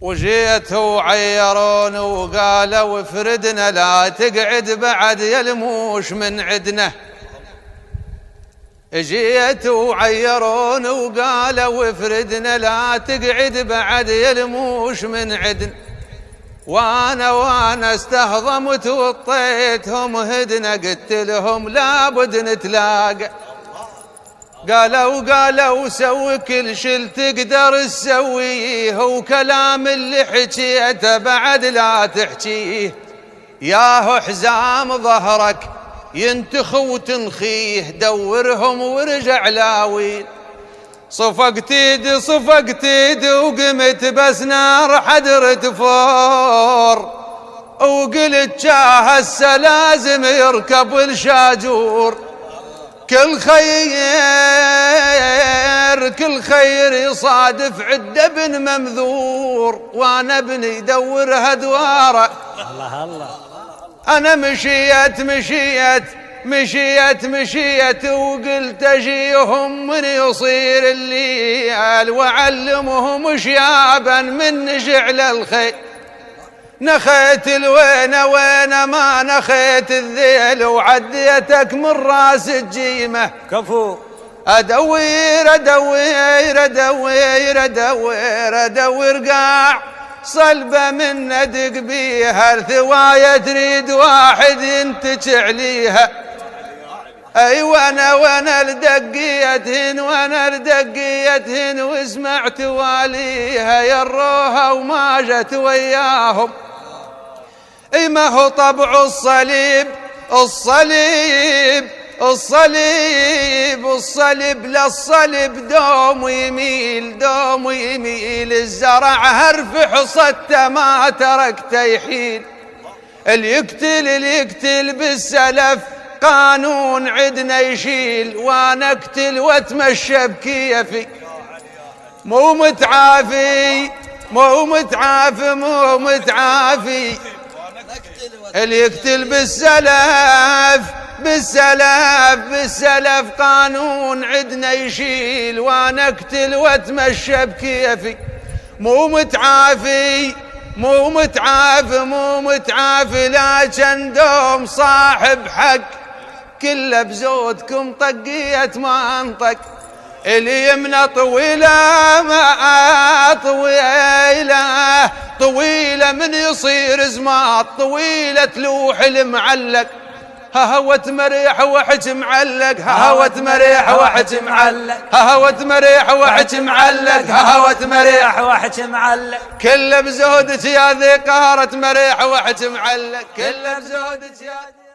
وجيت وعيرون وقالوا افردنا لا تقعد بعد يلموش من عدنا. جيت وعيرون وقالوا افردنا لا تقعد بعد يلموش من عدنا. وانا استهضمت وطيتهم هدنا، قلت لهم لابد نتلاقى. قالوا سوي كل شي تقدر تسويه، وكلام اللي حكيته بعد لا تحكيه. ياهو حزام ظهرك ينتخ وتنخيه، دورهم ورجع لاوين. صفقت ايد وقمت بس نار حدرت فور، وقلت جاه هسه لازم يركب الشاجور. كل خير يصادف عده بن ممذور، وانا ابني يدور هدواره. الله الله. انا مشيت وقلت اجيهم من يصير الليل، واعلمهم شيابا من جعل الخيل. نخيت الوين ما نخيت الذيل، وعديتك من راس الجيمه. كفو. ادور قاع صلبه من ندق بيها، الثوايه تريد واحد ينتج عليها. اي وانا لدقيتهن وسمعت واليها، يروها وما جت وياهم. اي ما هو طبع الصليب للصلب دوم يميل الزرع هرف حصته ما تركته يحيل. اللي يقتل بالسلف قانون عدنا يشيل، وانا اقتل واتمشى بكيفي. مو متعافي اللي يقتل بالسلف قانون عدنا يشيل، وانا اقتل واتمشى بكيفي. مو متعافي لكن دوم صاحب حق، كله بزودكم طقية ما انطق. اليمنى طويلة من يصير زماط، طويلة تلوح المعلق. ههوت مريح وحج معلق، ههوت مريح وحج معلق. كله بزودك يا ذي قهرة مريح وحج معلق، كله بزودك يا ذي